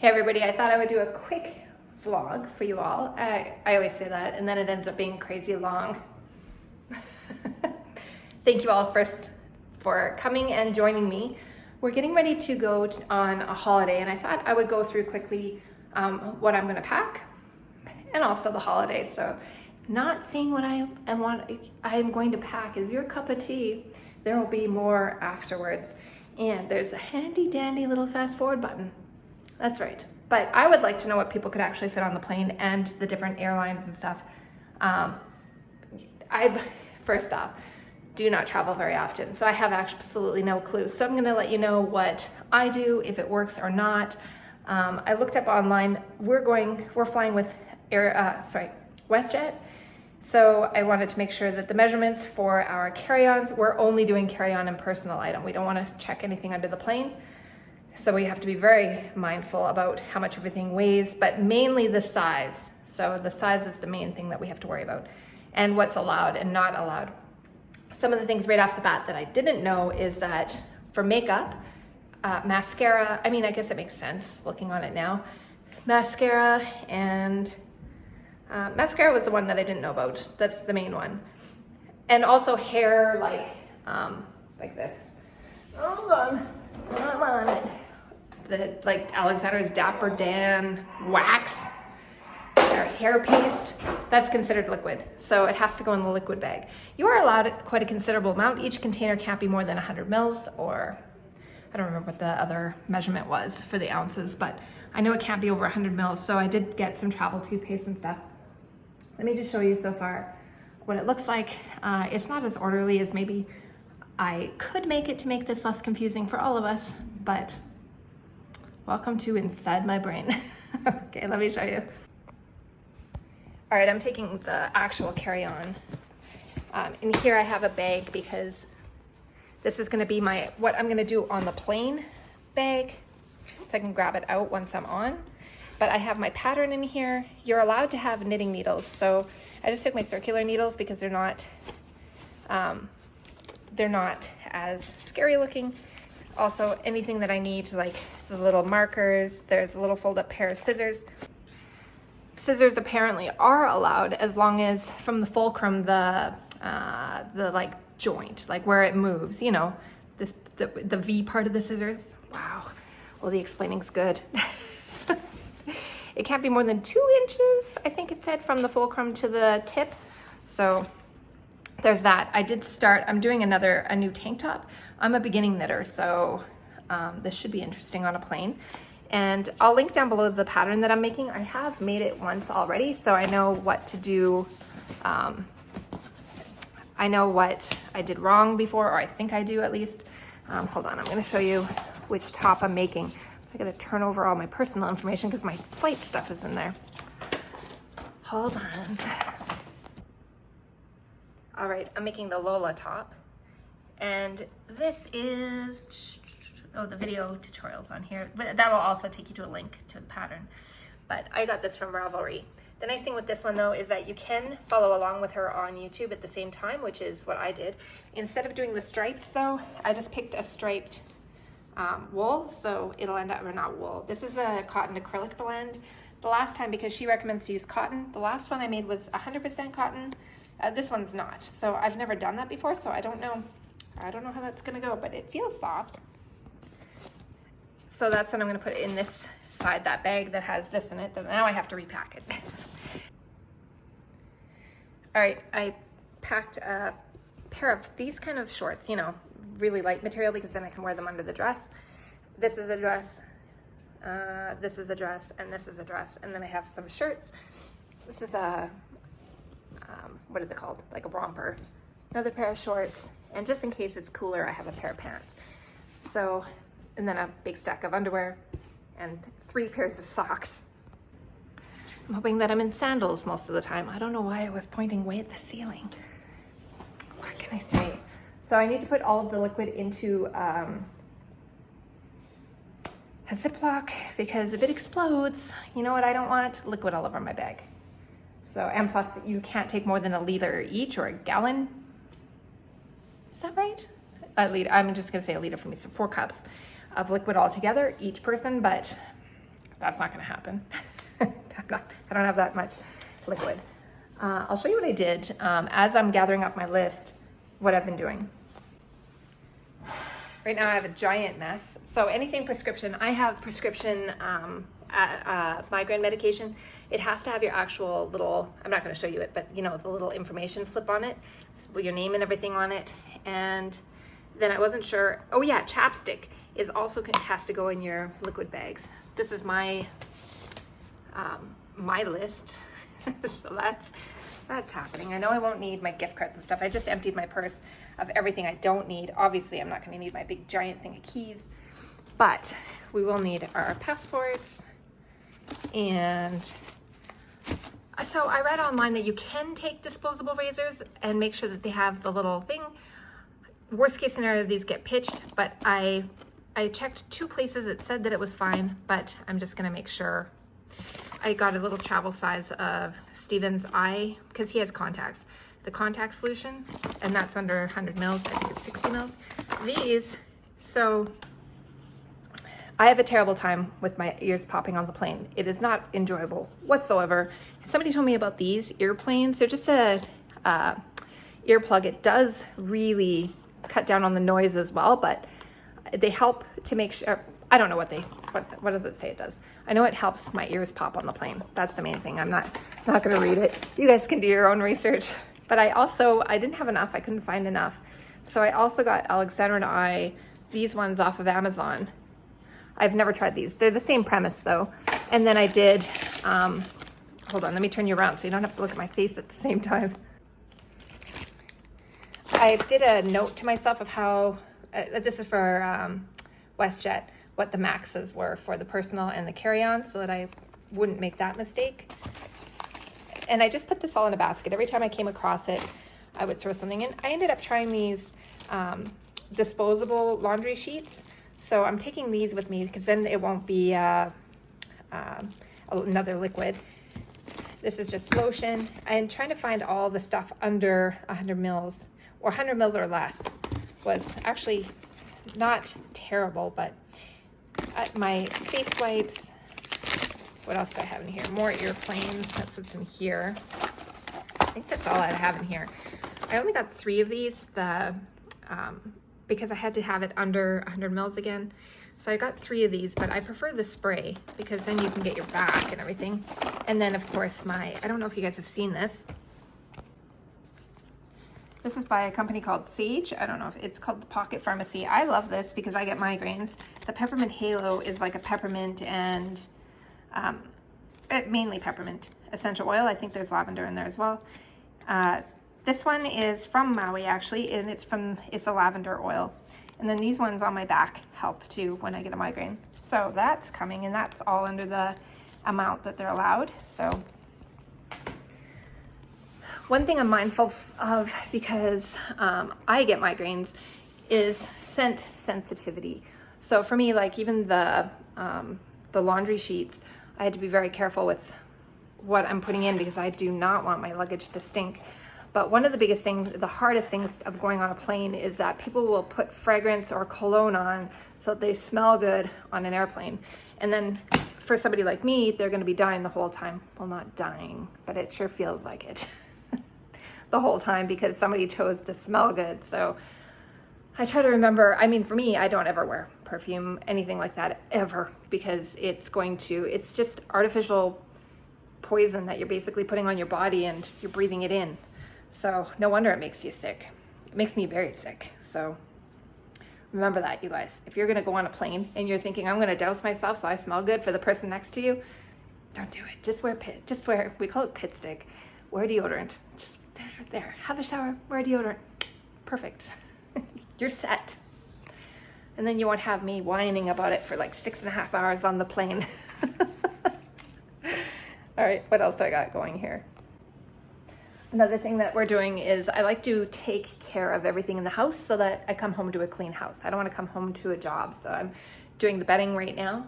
Hey everybody, I thought I would do a quick vlog for you all. I always say that and then it ends up being crazy long. Thank you all first for coming and joining me. We're getting ready to go on a holiday and I thought I would go through quickly what I'm gonna pack and also the holiday. So not seeing what I am going to pack is your cup of tea. There will be more afterwards. And there's a handy dandy little fast forward button. That's right. But I would like to know what people could actually fit on the plane and the different airlines and stuff. First off, do not travel very often, so I have absolutely no clue. So I'm gonna let you know what I do, if it works or not. I looked up online. We're flying with WestJet. So I wanted to make sure that the measurements for our carry-ons, we're only doing carry-on and personal item. We don't want to check anything under the plane. So we have to be very mindful about how much everything weighs, but mainly the size. So the size is the main thing that we have to worry about and what's allowed and not allowed. Some of the things right off the bat that I didn't know is that for makeup, mascara, I guess it makes sense looking on it now. Mascara and mascara was the one that I didn't know about. That's the main one. And also hair like this. Hold on. I'm on it. Like Alexander's Dapper Dan wax or hair paste, that's considered liquid. So it has to go in the liquid bag. You are allowed quite a considerable amount. Each container can't be more than 100 mils, or I don't remember what the other measurement was for the ounces, but I know it can't be over 100 mils. So I did get some travel toothpaste and stuff. Let me just show you so far what it looks like. It's not as orderly as maybe I could make it to make this less confusing for all of us, but welcome to inside my brain. Okay, let me show you. All right, I'm taking the actual carry-on. In here I have a bag because this is gonna be what I'm gonna do on the plane bag, so I can grab it out once I'm on. But I have my pattern in here. You're allowed to have knitting needles. So I just took my circular needles because they're not as scary looking. Also, anything that I need, like the little markers, there's a little fold-up pair of scissors. Scissors apparently are allowed as long as from the fulcrum, the like joint, like where it moves, you know, the V part of the scissors. Wow, well, the explaining's good. It can't be more than 2 inches, I think it said, from the fulcrum to the tip. So there's that. I'm doing a new tank top. I'm a beginning knitter, so this should be interesting on a plane. And I'll link down below the pattern that I'm making. I have made it once already, so I know what to do. I know what I did wrong before, or I think I do at least. Hold on, I'm gonna show you which top I'm making. I gotta turn over all my personal information because my flight stuff is in there. Hold on. All right, I'm making the Lola top. And this is, the video tutorial's on here. But that'll also take you to a link to the pattern. But I got this from Ravelry. The nice thing with this one though is that you can follow along with her on YouTube at the same time, which is what I did. Instead of doing the stripes though, I just picked a striped wool, so it'll end up, or not wool. This is a cotton acrylic blend. The last time, because she recommends to use cotton, the last one I made was 100% cotton. This one's not, so I've never done that before, so I don't know how that's gonna go, but it feels soft. So that's what I'm gonna put in this side, that bag that has this in it, that now I have to repack it. All right, I packed a pair of these kind of shorts, you know, really light material, because then I can wear them under the dress. This is a dress, this is a dress, and this is a dress, and then I have some shirts. This is a what is it called? Like a romper. Another pair of shorts, and just in case it's cooler, I have a pair of pants. So, and then a big stack of underwear and 3 pairs of socks. I'm hoping that I'm in sandals most of the time. I don't know why I was pointing way at the ceiling. What can I say? So I need to put all of the liquid into a Ziploc, because if it explodes, you know what I don't want? Liquid all over my bag. So, and plus you can't take more than a liter each, or a gallon. Is that right? A liter, I'm just gonna say a liter for me, so 4 cups of liquid all together, each person, but that's not gonna happen. I don't have that much liquid. I'll show you what I did as I'm gathering up my list, what I've been doing. Right now I have a giant mess. So anything prescription, I have prescription migraine medication. It has to have your actual little, I'm not gonna show you it, but you know, the little information slip on it, with your name and everything on it. And then I wasn't sure, oh yeah, chapstick is also has to go in your liquid bags. This is my my list. So that's happening. I know I won't need my gift cards and stuff. I just emptied my purse of everything I don't need. Obviously, I'm not going to need my big giant thing of keys, but we will need our passports. And so I read online that you can take disposable razors and make sure that they have the little thing. Worst case scenario, these get pitched, but I checked 2 places. It said that it was fine, but I'm just going to make sure. I got a little travel size of Steven's eye, because he has contacts. The contact solution, and that's under 100 mils. I think it's 60 mils. These, so I have a terrible time with my ears popping on the plane. It is not enjoyable whatsoever. Somebody told me about these earplanes. They're just a earplug. It does really cut down on the noise as well, but they help to make sure, I don't know what does it say it does? I know it helps my ears pop on the plane. That's the main thing. I'm not gonna read it. You guys can do your own research. But I didn't have enough. I couldn't find enough. So I also got Alexander and I, these ones off of Amazon. I've never tried these. They're the same premise though. And then I did, hold on, let me turn you around so you don't have to look at my face at the same time. I did a note to myself of how, this is for WestJet, what the maxes were for the personal and the carry-on so that I wouldn't make that mistake. And I just put this all in a basket. Every time I came across it, I would throw something in. I ended up trying these disposable laundry sheets. So I'm taking these with me because then it won't be another liquid. This is just lotion. I'm trying to find all the stuff under 100 mils or 100 mils or less. Was actually not terrible, but my face wipes. What else do I have in here? More earplanes. That's what's in here. I think that's all I have in here. I only got 3 of these because I had to have it under 100 mils again. So I got 3 of these, but I prefer the spray because then you can get your back and everything. And then of course I don't know if you guys have seen this. This is by a company called Sage. I don't know if it's called the Pocket Pharmacy. I love this because I get migraines. The Peppermint Halo is like a peppermint and mainly peppermint essential oil. I think there's lavender in there as well. This one is from Maui actually, and it's a lavender oil. And then these ones on my back help too when I get a migraine. So that's coming, and that's all under the amount that they're allowed. So one thing I'm mindful of because I get migraines is scent sensitivity. So for me, like even the laundry sheets, I had to be very careful with what I'm putting in because I do not want my luggage to stink. But one of the biggest things, the hardest things of going on a plane is that people will put fragrance or cologne on so that they smell good on an airplane. And then for somebody like me, they're gonna be dying the whole time. Well, not dying, but it sure feels like it the whole time because somebody chose to smell good. So I try to remember, I mean, for me, I don't ever wear perfume, anything like that ever, because it's just artificial poison that you're basically putting on your body and you're breathing it in. So no wonder it makes you sick. It makes me very sick. So remember that, you guys. If you're gonna go on a plane and you're thinking, I'm gonna douse myself so I smell good for the person next to you, don't do it. Just wear, we call it pit stick. Wear deodorant. Just there, have a shower, wear deodorant. Perfect. You're set. And then you won't have me whining about it for like 6.5 hours on the plane. All right, what else I got going here? Another thing that we're doing is I like to take care of everything in the house so that I come home to a clean house. I don't want to come home to a job. So I'm doing the bedding right now.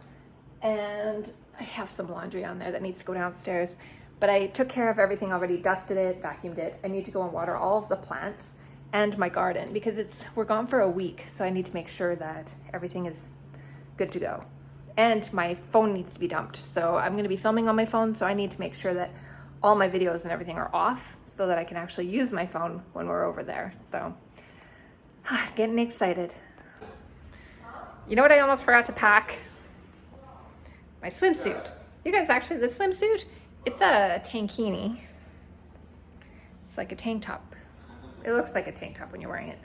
And I have some laundry on there that needs to go downstairs. But I took care of everything already, dusted it, vacuumed it. I need to go and water all of the plants and my garden because we're gone for a week. So I need to make sure that everything is good to go. and my phone needs to be dumped. So I'm gonna be filming on my phone, so I need to make sure that all my videos and everything are off so that I can actually use my phone when we're over there. So, getting excited. You know what I almost forgot to pack? My swimsuit. You guys, actually the swimsuit, it's a tankini. It's like a tank top. It looks like a tank top when you're wearing it.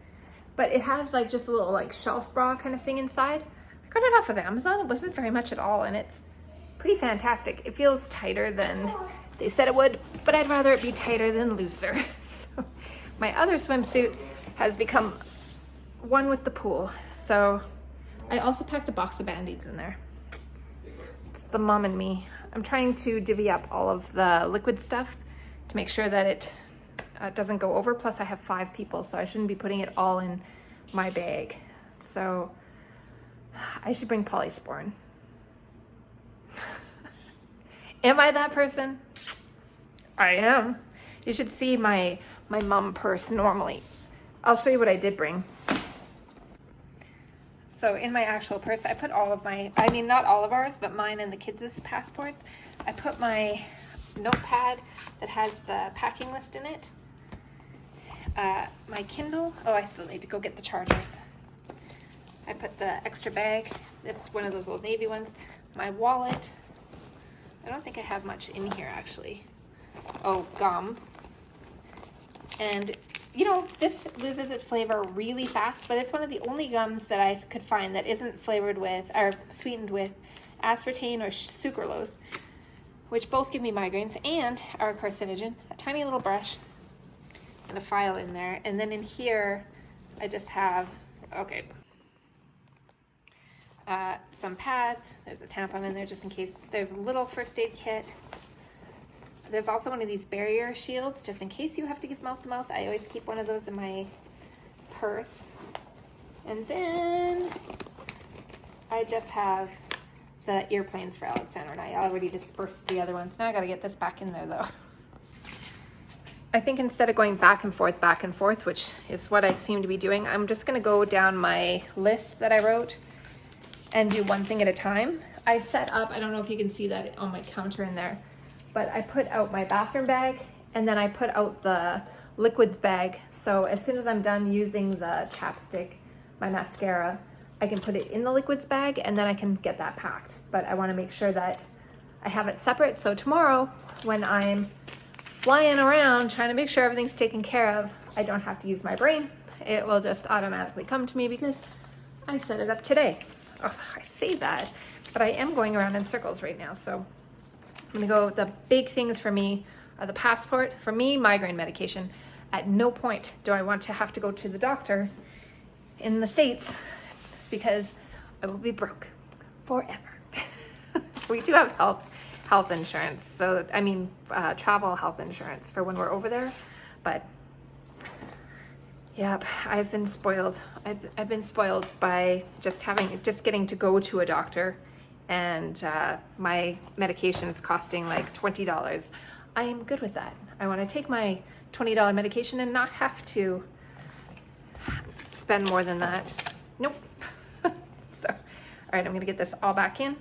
But it has like just a little like shelf bra kind of thing inside. I got it off of Amazon. It wasn't very much at all, and it's pretty fantastic. It feels tighter than they said it would, but I'd rather it be tighter than looser. So my other swimsuit has become one with the pool. So I also packed a box of Band-Aids in there. It's the mom and me. I'm trying to divvy up all of the liquid stuff to make sure that it doesn't go over. Plus I have 5 people, so I shouldn't be putting it all in my bag. So I should bring polysporin. Am I that person? I am. You should see my mom purse normally. I'll show you what I did bring. So in my actual purse, I put all of my, I mean, not all of ours, but mine and the kids' passports. I put my notepad that has the packing list in it. My Kindle. Oh, I still need to go get the chargers. I put the extra bag. This is one of those Old Navy ones. My wallet. I don't think I have much in here actually. Oh, gum. And you know, this loses its flavor really fast, but it's one of the only gums that I could find that isn't flavored with or sweetened with aspartame or sucralose, which both give me migraines and are a carcinogen. A tiny little brush and a file in there. And then in here, I just have, okay, some pads. There's a tampon in there just in case. There's a little first aid kit. There's also one of these barrier shields just in case you have to give mouth to mouth. I always keep one of those in my purse. And then I just have the earplanes for Alexander and I already dispersed the other ones. Now I gotta get this back in there though. I think instead of going back and forth, which is what I seem to be doing, I'm just gonna go down my list that I wrote and do one thing at a time. I set up, I don't know if you can see that on my counter in there, but I put out my bathroom bag and then I put out the liquids bag. So as soon as I'm done using the chapstick, my mascara, I can put it in the liquids bag and then I can get that packed. But I wanna make sure that I have it separate. So tomorrow when I'm flying around trying to make sure everything's taken care of, I don't have to use my brain. It will just automatically come to me because I set it up today. Oh, I say that, but I am going around in circles right now. So I'm gonna go, the big things for me are the passport, for me, migraine medication. At no point do I want to have to go to the doctor in the States because I will be broke forever. We do have health insurance. So, I mean, travel health insurance for when we're over there, but yep, I've been spoiled. I've been spoiled by just getting to go to a doctor, and my medication is costing like $20. I am good with that. I want to take my $20 medication and not have to spend more than that. Nope. So, all right, I'm gonna get this all back in.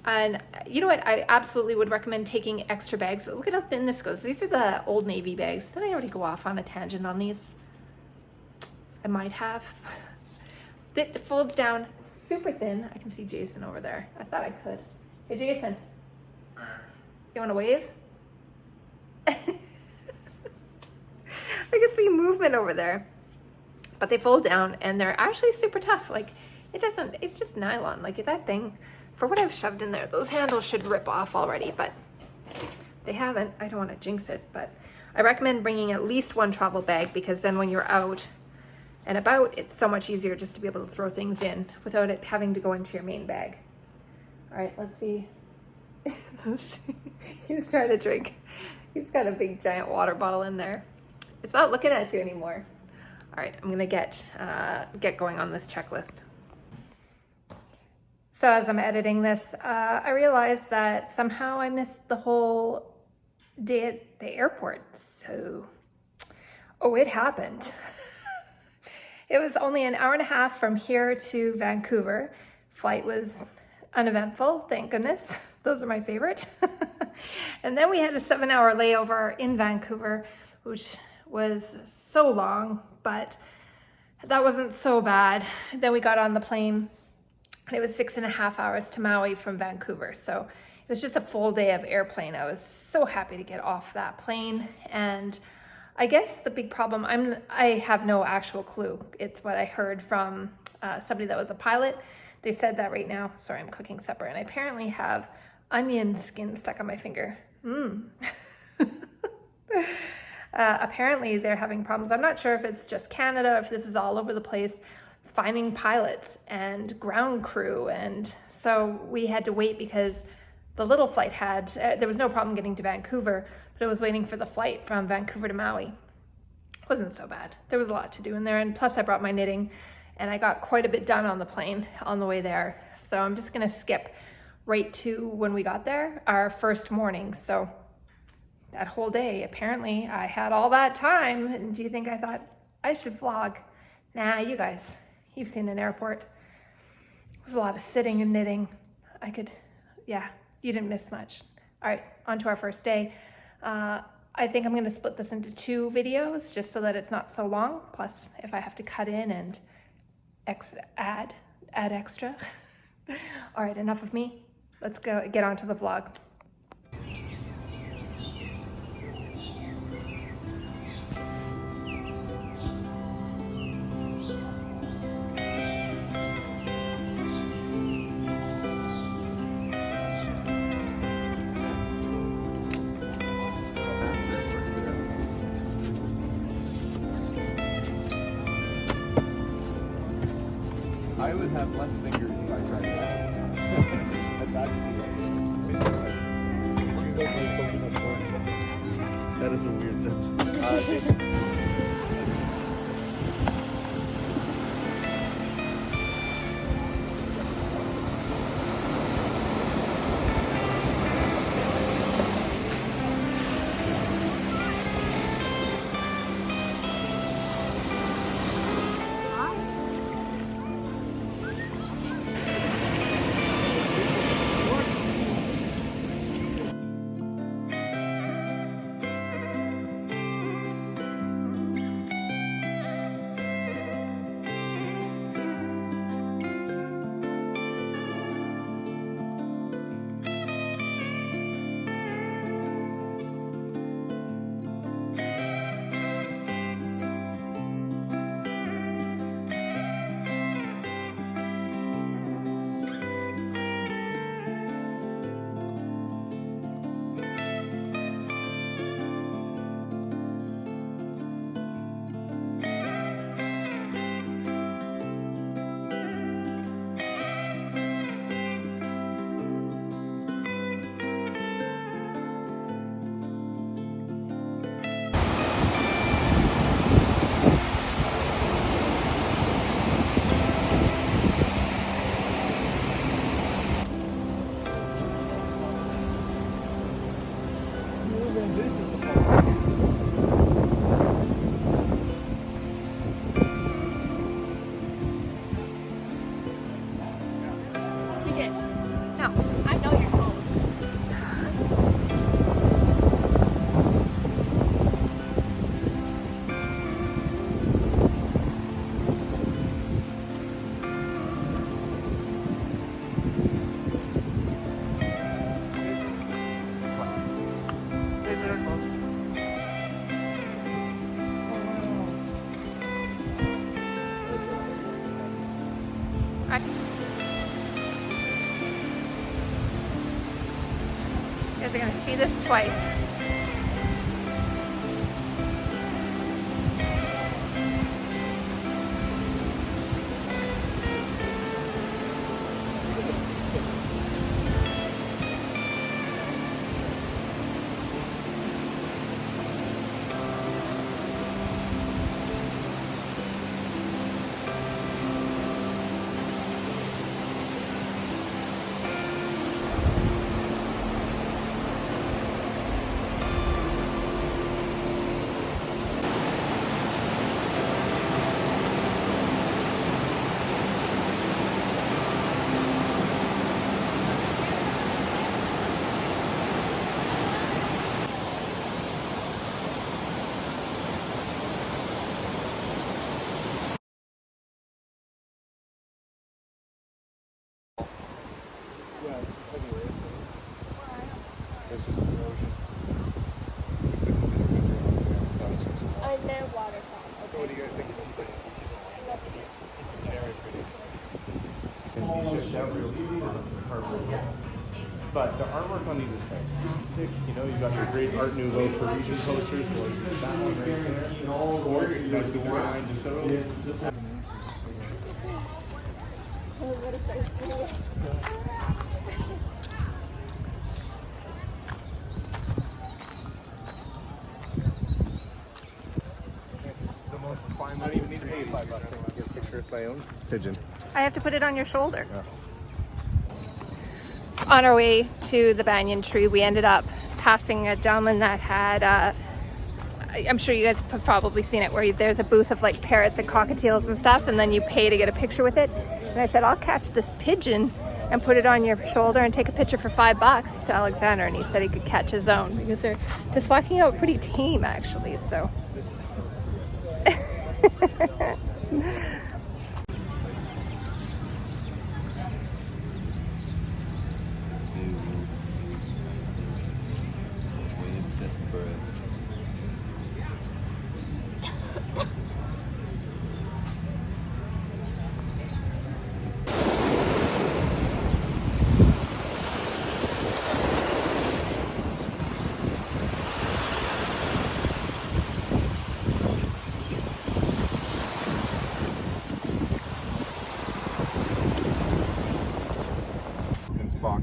And you know what? I absolutely would recommend taking extra bags. Look at how thin this goes. These are the Old Navy bags. Did I already go off on a tangent on these? I might have. It folds down super thin. I can see Jason over there. I thought I could. Hey, Jason. You want to wave? I can see movement over there. But they fold down and they're actually super tough. Like, it's just nylon. Like, that thing, for what I've shoved in there, those handles should rip off already, but they haven't. I don't want to jinx it, but I recommend bringing at least one travel bag because then when you're out and about, it's so much easier just to be able to throw things in without it having to go into your main bag. All right, let's see. He's trying to drink. He's got a big giant water bottle in there. It's not looking at you anymore. All right, I'm gonna get going on this checklist. So as I'm editing this, I realized that somehow I missed the whole day at the airport. So, oh, it happened. It was only an hour and a half from here to Vancouver. Flight was uneventful, thank goodness. Those are my favorite. And then we had a 7-hour layover in Vancouver, which was so long, but that wasn't so bad. Then we got on the plane and it was 6.5 hours to Maui from Vancouver. So it was just a full day of airplane. I was so happy to get off that plane. And I guess the big problem, I have no actual clue. It's what I heard from somebody that was a pilot. They said that right now, sorry, I'm cooking supper, and I apparently have onion skin stuck on my finger. Apparently they're having problems. I'm not sure if it's just Canada, if this is all over the place, finding pilots and ground crew. And so we had to wait because the little flight there was no problem getting to Vancouver, but it was waiting for the flight from Vancouver to Maui. It wasn't so bad. There was a lot to do in there. And plus I brought my knitting and I got quite a bit done on the plane on the way there. So I'm just gonna skip right to when we got there, our first morning. So that whole day, apparently I had all that time. And do you think I thought I should vlog? Nah, you guys, you've seen an airport. It was a lot of sitting and knitting. Yeah, you didn't miss much. All right, on to our first day. I think I'm gonna split this into 2 videos just so that it's not so long. Plus, if I have to cut in and add extra. All right, enough of me. Let's go get on to the vlog. I would have less fingers if I tried that. But that's That is a weird sense. Jason. You guys are gonna see this twice. It's just erosion. I know waterfall. So what do you guys think of this place? Very pretty. But the artwork on these is fantastic. You know, you've got your great Art Nouveau Parisian posters, like that one right there. Or you know, to the behind you. So the most fine. I don't even need to pay $5. I can get a picture of my own pigeon. I have to put it on your shoulder. Yeah. On our way to the banyan tree, we ended up passing a gentleman that had, I'm sure you guys have probably seen it, where there's a booth of like parrots and cockatiels and stuff, and then you pay to get a picture with it. And I said, I'll catch this pigeon and put it on your shoulder and take a picture for $5 to Alexander, and he said he could catch his own because they're just walking out pretty tame actually, so.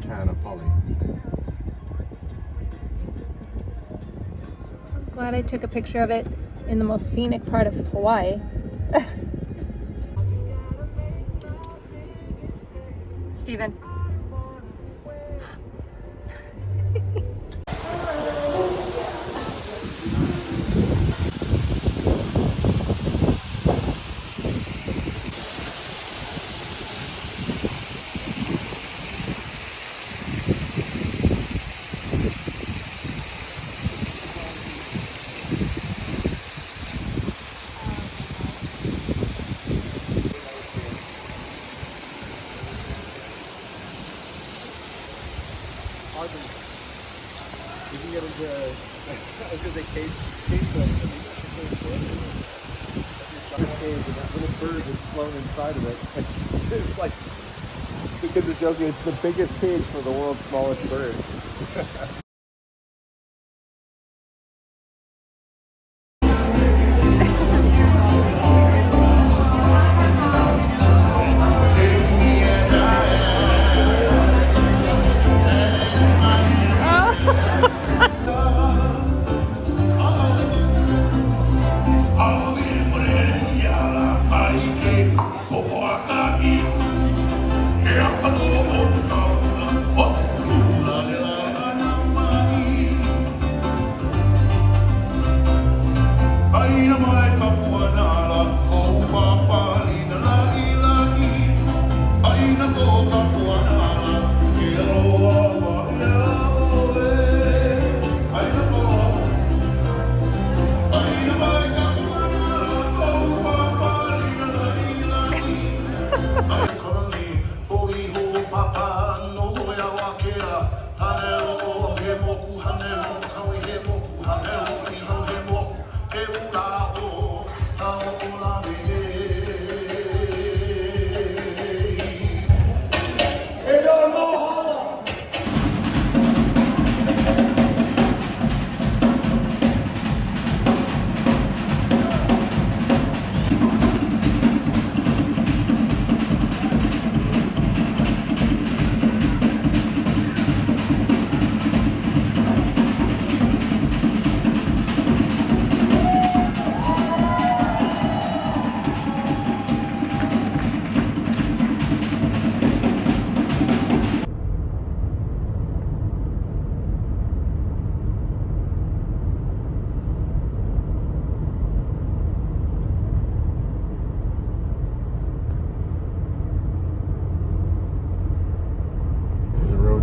Hana. Glad I took a picture of it in the most scenic part of Hawaii. Steven. You can get into, I was going to say cage and that little bird is flown inside of it. It's like, the kids are joking, it's the biggest cage for the world's smallest bird.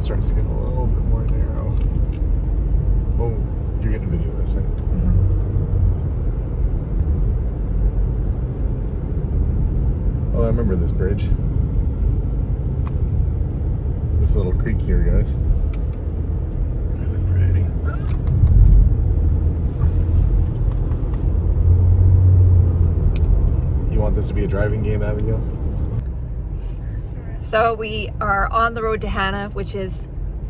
Starts to get a little bit more narrow. Oh, you're getting a video of this, right? Oh, I remember this bridge. this little creek here, guys. Really pretty. You want this to be a driving game, Abigail? So we are on the road to Hana, which is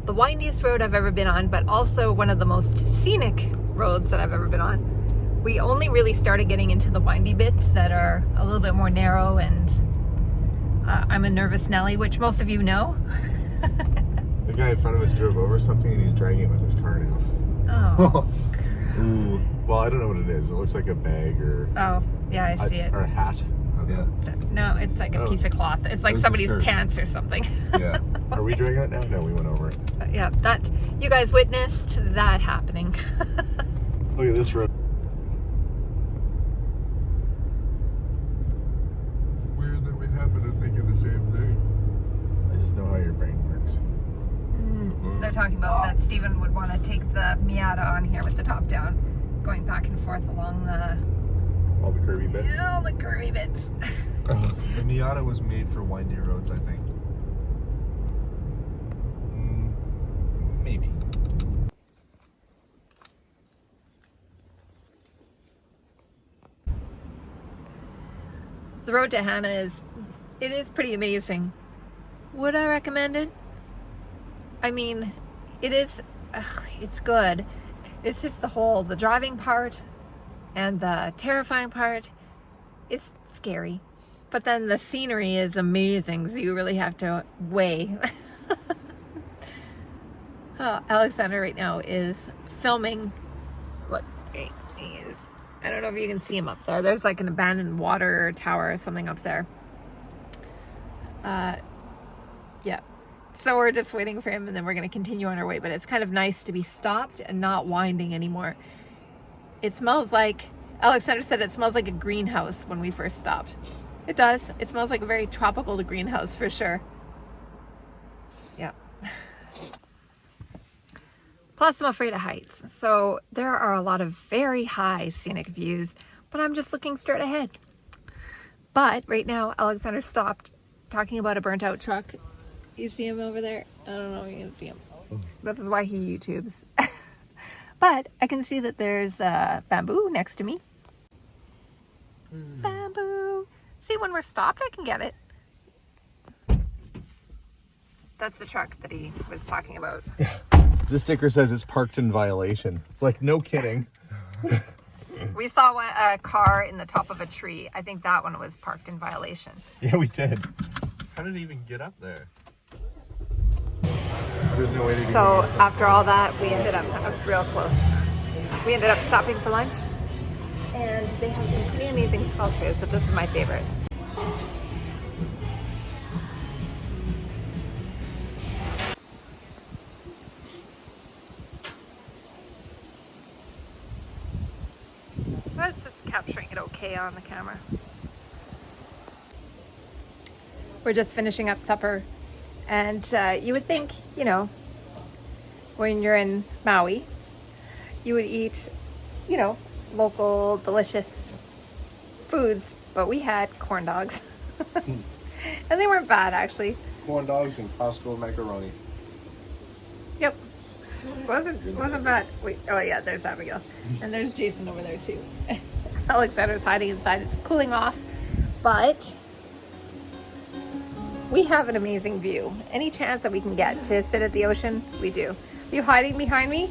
the windiest road I've ever been on, but also one of the most scenic roads that I've ever been on. We only really started getting into the windy bits that are a little bit more narrow, and I'm a nervous Nelly, which most of you know. The guy in front of us drove over something and he's dragging it with his car now. Oh. Ooh. Well, I don't know what it is. It looks like a bag or Oh, yeah, I see it. or a hat. Yeah. No, it's like a piece of cloth. It's like It's a somebody's shirt. pants or something. Yeah. Are we dragging it now? No, we went over it. Yeah, that you guys witnessed that happening. Look at this road. Weird that we happen to think of the same thing. I just know how your brain works. They're talking about that Steven would want to take the Miata on here with the top down, going back and forth along the All the curvy bits. all the curvy bits. The Miata was made for windy roads, I think. Maybe. The road to Hana is pretty amazing. Would I recommend it? I mean, it's good. It's just the driving part and the terrifying part is scary. But then the scenery is amazing, so you really have to weigh. Alexander right now is filming. Look, he is. I don't know if you can see him up there. There's like an abandoned water tower or something up there. Yeah. So we're just waiting for him and then we're going to continue on our way. But it's kind of nice to be stopped and not winding anymore. It smells like, Alexander said it smells like a greenhouse when we first stopped. It does. It smells like a very tropical greenhouse for sure. Yeah. Plus, I'm afraid of heights. So there are a lot of very high scenic views, but I'm just looking straight ahead. But right now, Alexander stopped talking about a burnt out truck. You see him over there? I don't know if you can see him. This is why he YouTubes. But I can see that there's bamboo next to me. Bamboo. See, when we're stopped, I can get it. That's the truck that he was talking about. This sticker says it's parked in violation. It's like, no kidding. We saw a car in the top of a tree. I think that one was parked in violation. Yeah, we did. How did it even get up there? There's no way to So after all that, we ended up, I was real close. We ended up stopping for lunch. And they have some pretty amazing sculptures, but this is my favorite. That's capturing it okay on the camera. We're just finishing up supper, and you would think, you know, when you're in Maui, you would eat, you know, local delicious foods, but we had corn dogs. And they weren't bad, actually. Corn dogs and Costco macaroni. Yep. Wasn't bad. Wait, oh yeah, there's Abigail. And there's Jason over there too. Alexander's hiding inside. It's cooling off. But we have an amazing view. Any chance that we can get to sit at the ocean, we do. Are you hiding behind me?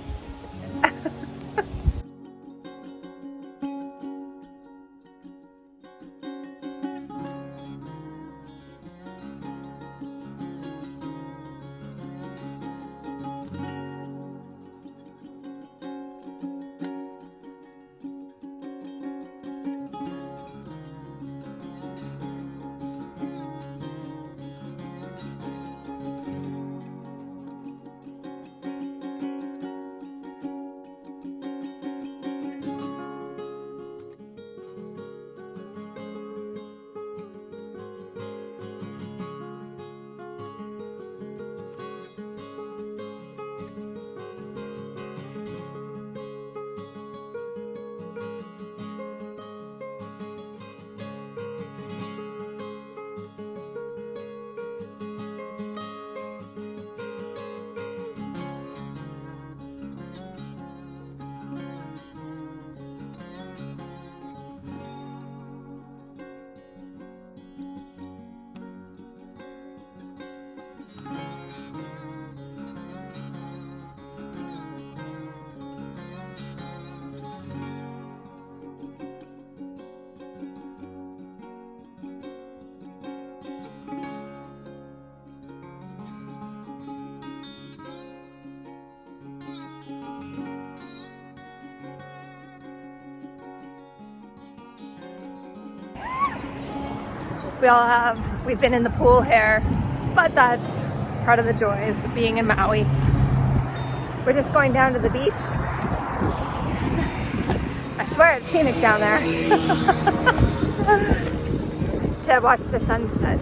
We've been in the pool here, but that's part of the joys of being in Maui. We're just going down to the beach. I swear it's scenic down there. To watch the sunset.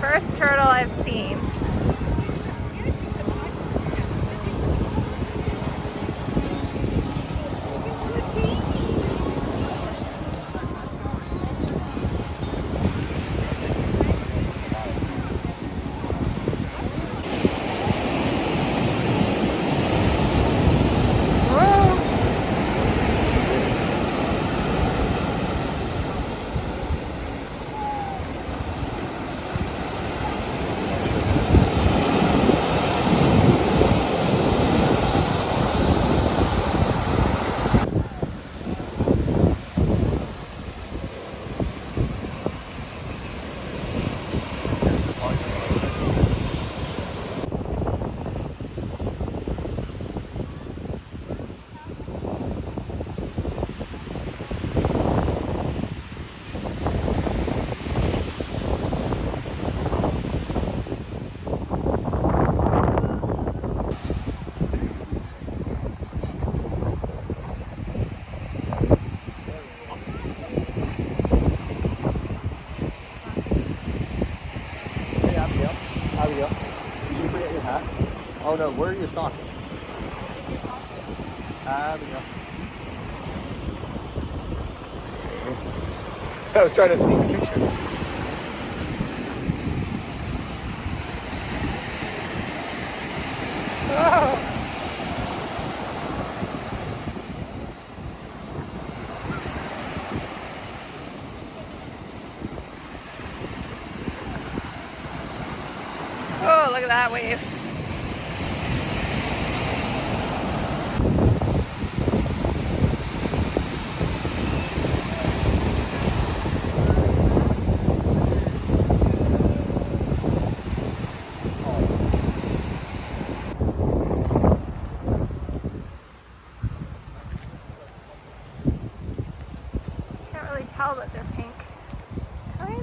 First turtle I've seen. Oh no, where are your socks? There we go. I was trying to sneak a picture. Oh. Oh, look at that wave. Tell that they're pink. Kinda.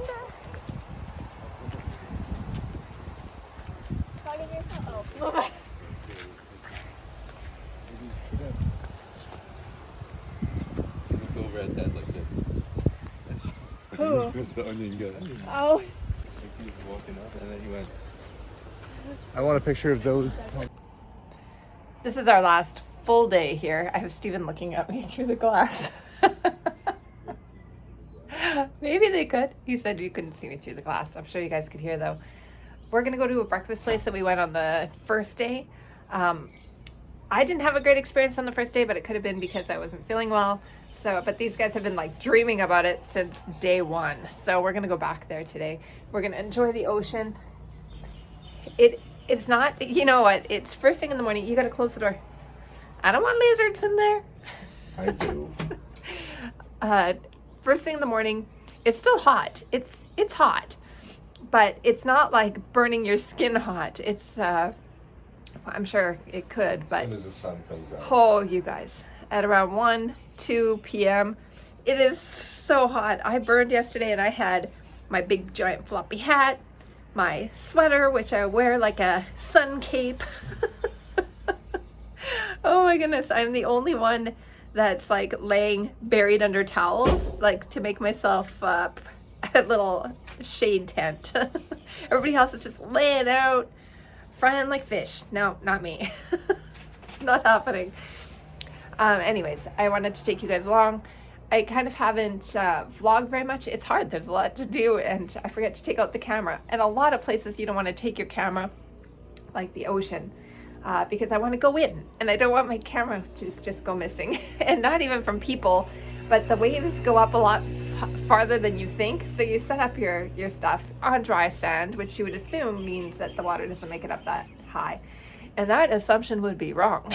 Talking to yourself. Oh. Look over at that like this. Who? The onion guy. Oh. Like he was walking up and then he went. I want a picture of those. This is our last full day here. I have Steven looking at me through the glass. Maybe they could. He said you couldn't see me through the glass. I'm sure you guys could hear though. We're gonna go to a breakfast place that we went on the first day. I didn't have a great experience on the first day, but it could have been because I wasn't feeling well. So, but these guys have been like dreaming about it since day one. So we're gonna go back there today. We're gonna enjoy the ocean. It's not, you know what? It's first thing in the morning. You gotta close the door. I don't want lizards in there. I do. First thing in the morning, it's still hot. It's hot, but it's not like burning your skin hot. It's I'm sure it could, but As soon as the sun comes out. oh, you guys, at around 1-2 p.m. it is so hot. I burned yesterday, and I had my big giant floppy hat, my sweater, which I wear like a sun cape. Oh my goodness, I'm the only one that's like laying buried under towels, like to make myself a little shade tent. Everybody else is just laying out, frying like fish. No, not me. It's not happening. Anyways, I wanted to take you guys along. I kind of haven't vlogged very much. It's hard. There's a lot to do, and I forget to take out the camera. And a lot of places you don't want to take your camera, like the ocean. Because I want to go in, and I don't want my camera to just go missing. And not even from people, but the waves go up a lot farther than you think. So you set up your stuff on dry sand, which you would assume means that the water doesn't make it up that high. And that assumption would be wrong.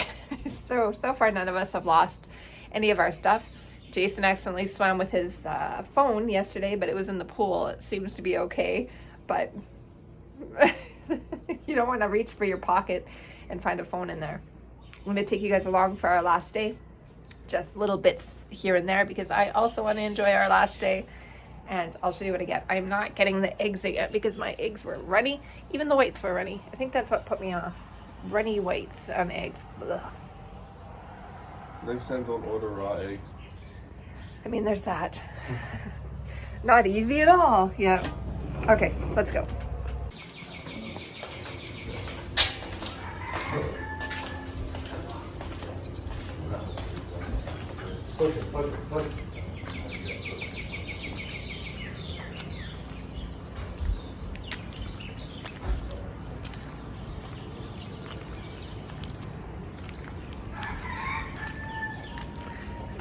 So far none of us have lost any of our stuff. Jason accidentally swam with his phone yesterday, but it was in the pool. It seems to be okay, but you don't want to reach for your pocket and find a phone in there. I'm going to take you guys along for our last day. Just little bits here and there because I also want to enjoy our last day, and I'll show you what I get. I'm not getting the eggs yet because my eggs were runny. Even the whites were runny. I think that's what put me off. Runny whites on eggs. Ugh. Next time, don't order raw eggs. I mean, there's that. Not easy at all. Yeah. Okay, let's go. Push it, push it, push it.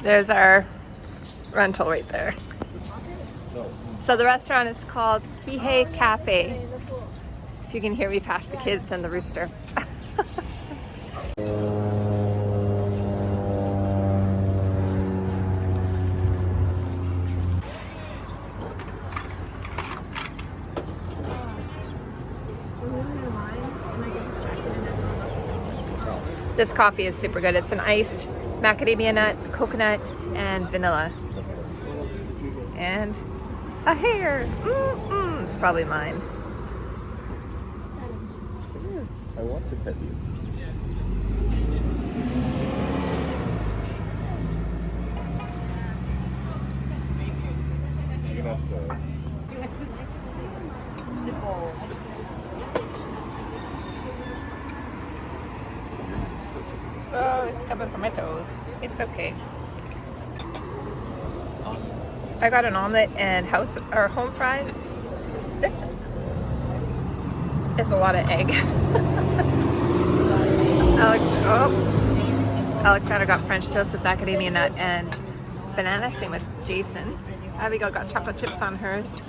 There's our rental right there. So the restaurant is called Kihei Cafe. If you can hear me past the kids and the rooster. This coffee is super good. It's an iced macadamia nut, coconut, and vanilla. And a hair. It's probably mine. I want to pet you. You're gonna have to. Oh, it's coming from my toes. It's okay. I got an omelet and home fries. This is a lot of egg. Alexander got French toast with macadamia nut and banana. Same with Jason. Abigail got chocolate chips on hers.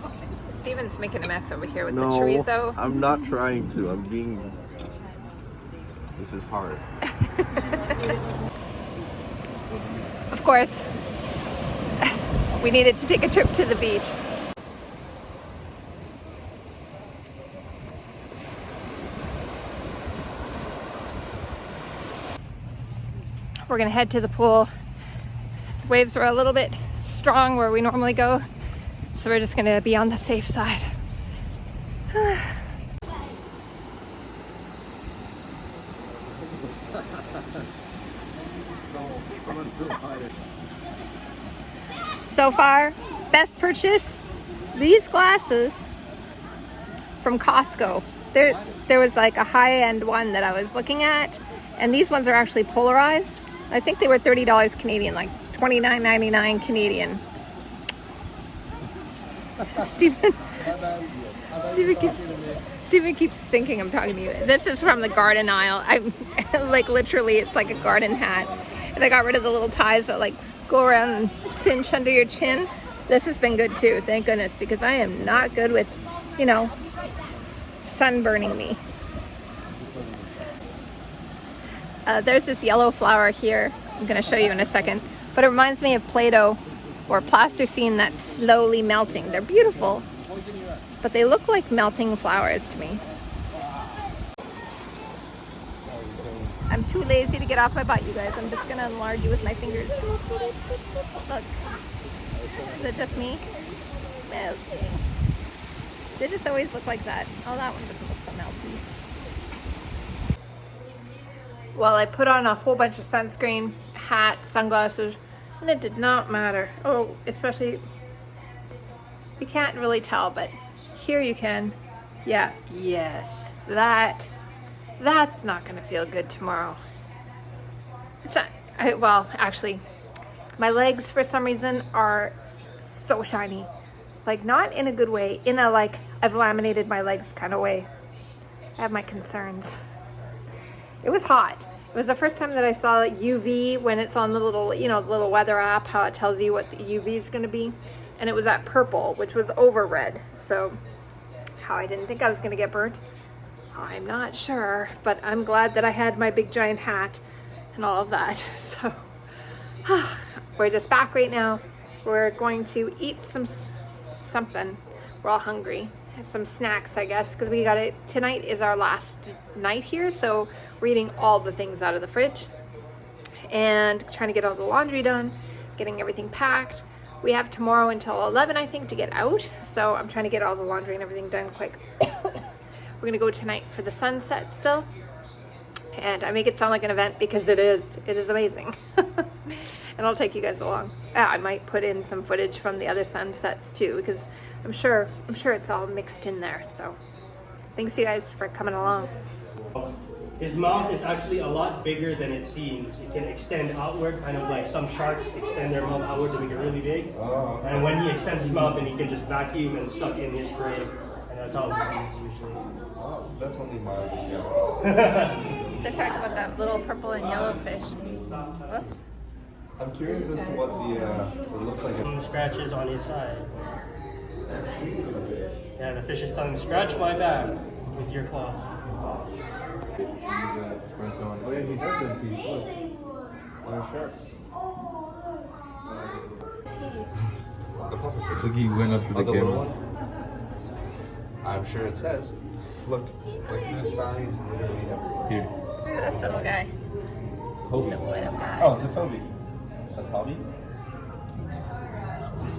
Steven's making a mess over here with the chorizo. I'm not trying to. I'm being. This is hard. Of course, we needed to take a trip to the beach. We're gonna head to the pool. The waves are a little bit strong where we normally go, so we're just gonna be on the safe side. So far, best purchase, these glasses from Costco. There was like a high-end one that I was looking at, and these ones are actually polarized. I think they were $30 Canadian, like $29.99 Canadian. Steven keeps thinking I'm talking to you. This is from the garden aisle. I'm like literally, it's like a garden hat. And I got rid of the little ties that like go around and cinch under your chin. This has been good too, thank goodness, because I am not good with, sunburning me. There's this yellow flower here. I'm gonna show you in a second, but it reminds me of Play-Doh or plasticine that's slowly melting. They're beautiful, but they look like melting flowers to me. I'm too lazy to get off my butt, you guys. I'm just gonna enlarge you with my fingers. Look. Is it just me? Okay. They just always look like that. Oh, that one doesn't look so melty. Well, I put on a whole bunch of sunscreen, hat, sunglasses, and it did not matter. Oh, especially, you can't really tell, but here you can. Yeah, yes, that's not gonna feel good tomorrow. It's not, well, actually, my legs for some reason are so shiny. Like, not in a good way, in a like, I've laminated my legs kind of way. I have my concerns. It was hot. It was the first time that I saw UV when it's on the little, little weather app, how it tells you what the UV is gonna be. and it was at purple, which was over red. So how I didn't think I was gonna get burnt, I'm not sure, but I'm glad that I had my big giant hat and all of that. So we're just back right now. We're going to eat something. We're all hungry. Some snacks, I guess, because we got it. Tonight is our last night here, so we're eating all the things out of the fridge and trying to get all the laundry done, getting everything packed. We have tomorrow until 11, I think, to get out, so I'm trying to get all the laundry and everything done quick. We're gonna go tonight for the sunset still, and I make it sound like an event because it is amazing. And I'll take you guys along. I might put in some footage from the other sunsets too, because I'm sure it's all mixed in there. So thanks you guys for coming along. His mouth is actually a lot bigger than it seems. It can extend outward, kind of like some sharks extend their mouth outward to make it really big. Oh, okay. And when he extends his mouth, then he can just vacuum and suck in his prey. And that's how it feeds usually. Oh, that's only mild. They're talking about that little purple and yellow fish. Whoops. I'm curious as to what it looks like. Some scratches on his side. Yeah, the fish is telling him, scratch my back with your claws. Oh yeah, he does have teeth. Look. What a shark. The pufferfish. Look, he went up to the little camera. one? I'm sure it says. Look, like the signs. Here. Look at this little guy. Toby. The little guy. Oh, it's a Toby. A Toby?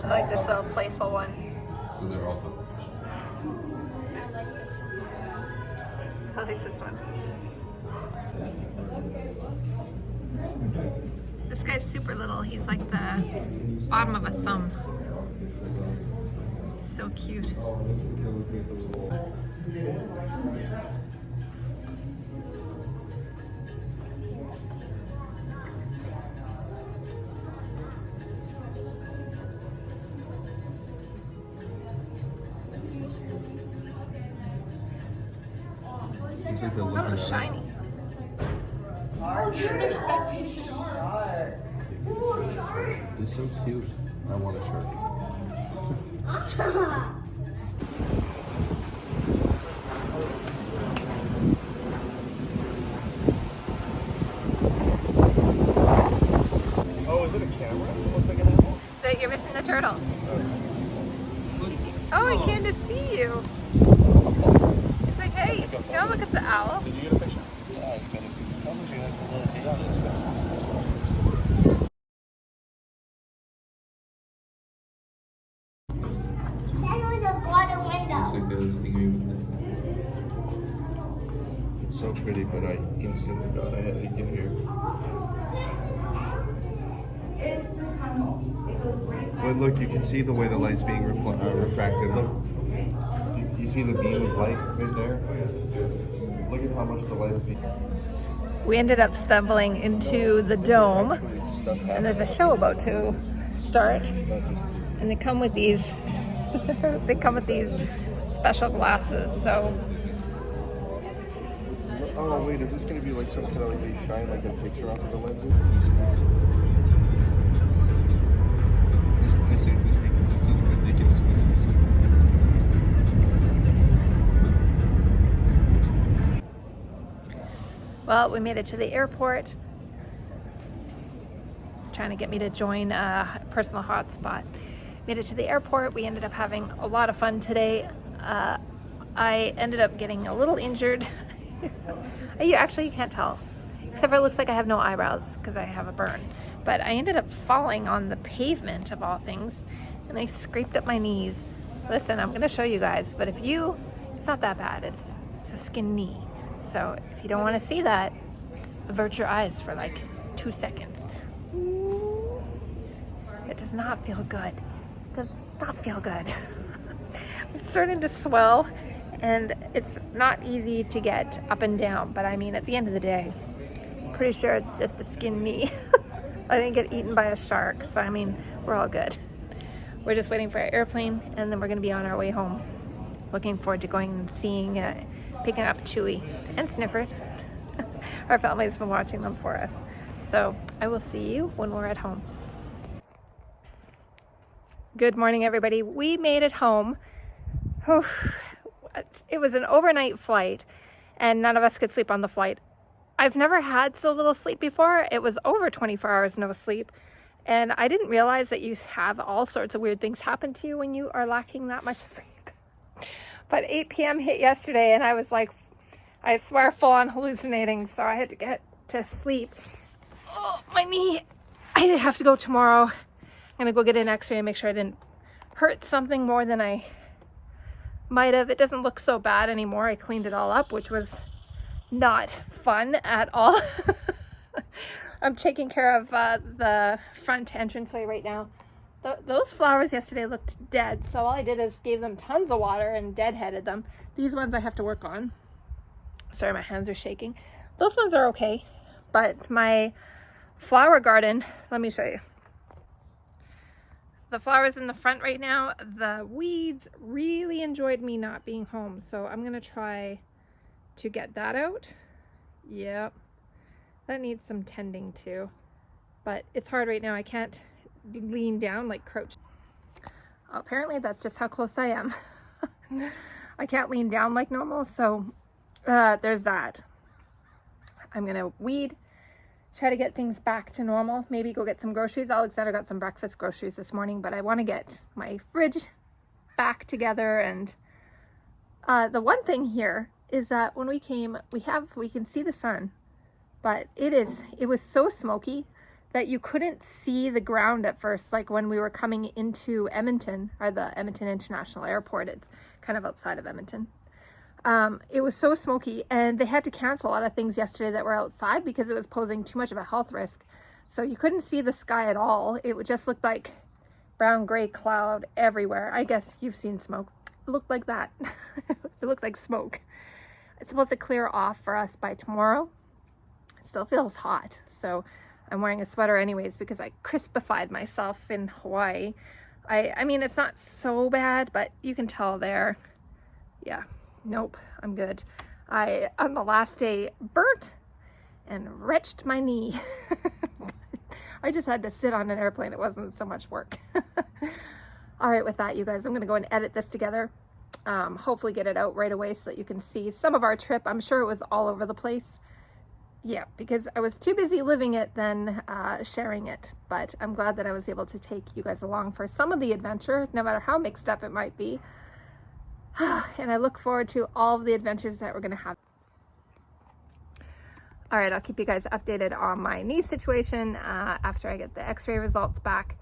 I like this little playful one. So they're all pufferfish. I like this one. This guy's super little. He's like the bottom of a thumb. So cute. Looks like they're looking Oh, at shiny. They're spectators. They're so cute. I want a shark. Oh, is it a camera? It looks like an animal. That you're missing the turtle. Oh, he came to see you. It's like, hey, don't look at the owl. Did you get a picture? Yeah, I got a picture. Looks like they're stinging with it. It's so pretty, but I instantly got I had to get here. But look, you can see the way the light's being refracted. Look, you see the beam of light right there? Look at how much the light is being. We ended up stumbling into the dome, and there's a show about to start, and they come with these special glasses. So Oh wait, is this gonna be like some kind of like they shine like a picture onto the lenses? This because it's such a ridiculous species. well, we made it to the airport. It's trying to get me to join a personal hotspot. Made it to the airport. We ended up having a lot of fun today. I ended up getting a little injured. You can't tell, except for it looks like I have no eyebrows because I have a burn. But I ended up falling on the pavement of all things, and I scraped up my knees. Listen, I'm gonna show you guys, but it's not that bad. It's a skin knee. So if you don't want to see that, avert your eyes for like 2 seconds. It does not feel good. It does not feel good. It's starting to swell, and it's not easy to get up and down, but I mean, at the end of the day, I'm pretty sure it's just a skin knee. I didn't get eaten by a shark, so I mean, we're all good. We're just waiting for our airplane, and then we're gonna be on our way home. Looking forward to going and seeing, picking up Chewy and Sniffers. Our family's been watching them for us. So I will see you when we're at home. Good morning, everybody. We made it home. It was an overnight flight and none of us could sleep on the flight. I've never had so little sleep before. It was over 24 hours no sleep. And I didn't realize that you have all sorts of weird things happen to you when you are lacking that much sleep. But 8 p.m. hit yesterday and I was like, I swear, full on hallucinating. So I had to get to sleep. Oh, my knee. I have to go tomorrow. I'm gonna go get an x-ray and make sure I didn't hurt something more than I might have. It doesn't look so bad anymore. I cleaned it all up, which was not fun at all. I'm taking care of the front entranceway right now. Those flowers yesterday looked dead, so all I did is gave them tons of water and deadheaded them. These ones I have to work on. Sorry, my hands are shaking. Those ones are okay, but my flower garden, let me show you. The flowers in the front right now, the weeds really enjoyed me not being home, so I'm gonna try to get that out. Yep, that needs some tending too, but it's hard right now. I can't lean down, like crouch. Apparently that's just how close I am. I can't lean down like normal, so there's that. I'm gonna weed, try to get things back to normal, maybe go get some groceries. Alexander got some breakfast groceries this morning, but I want to get my fridge back together. And the one thing here is that when we came, we can see the sun, but it was so smoky that you couldn't see the ground at first. Like when we were coming into Edmonton, or the Edmonton International Airport, it's kind of outside of Edmonton. It was so smoky, and they had to cancel a lot of things yesterday that were outside because it was posing too much of a health risk. So you couldn't see the sky at all. It just looked like brown gray cloud everywhere. I guess you've seen smoke. It looked like that. It looked like smoke. It's supposed to clear off for us by tomorrow. It still feels hot, so I'm wearing a sweater anyways because I crispified myself in Hawaii. I mean, it's not so bad, but you can tell there. Yeah. Nope, I'm good. I, on the last day, burnt and wrenched my knee. I just had to sit on an airplane. It wasn't so much work. All right, with that, you guys, I'm going to go and edit this together. Hopefully get it out right away so that you can see some of our trip. I'm sure it was all over the place. Yeah, because I was too busy living it than sharing it. But I'm glad that I was able to take you guys along for some of the adventure, no matter how mixed up it might be. And I look forward to all of the adventures that we're going to have. All right, I'll keep you guys updated on my knee situation after I get the x-ray results back,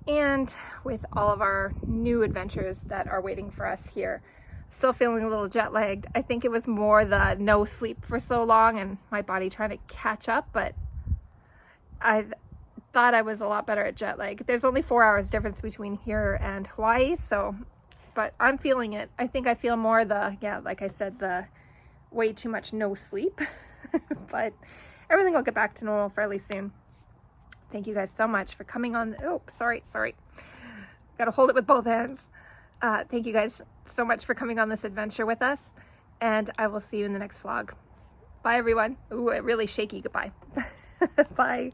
and with all of our new adventures that are waiting for us here. Still feeling a little jet lagged. I think it was more the no sleep for so long and my body trying to catch up, but I thought I was a lot better at jet lag. There's only 4 hours difference between here and Hawaii, so but I'm feeling it. I think I feel more like I said, the way too much no sleep. But everything will get back to normal fairly soon. Thank you guys so much for coming on. Oh, sorry. Gotta hold it with both hands. Thank you guys so much for coming on this adventure with us. And I will see you in the next vlog. Bye, everyone. Ooh, a really shaky goodbye. Bye.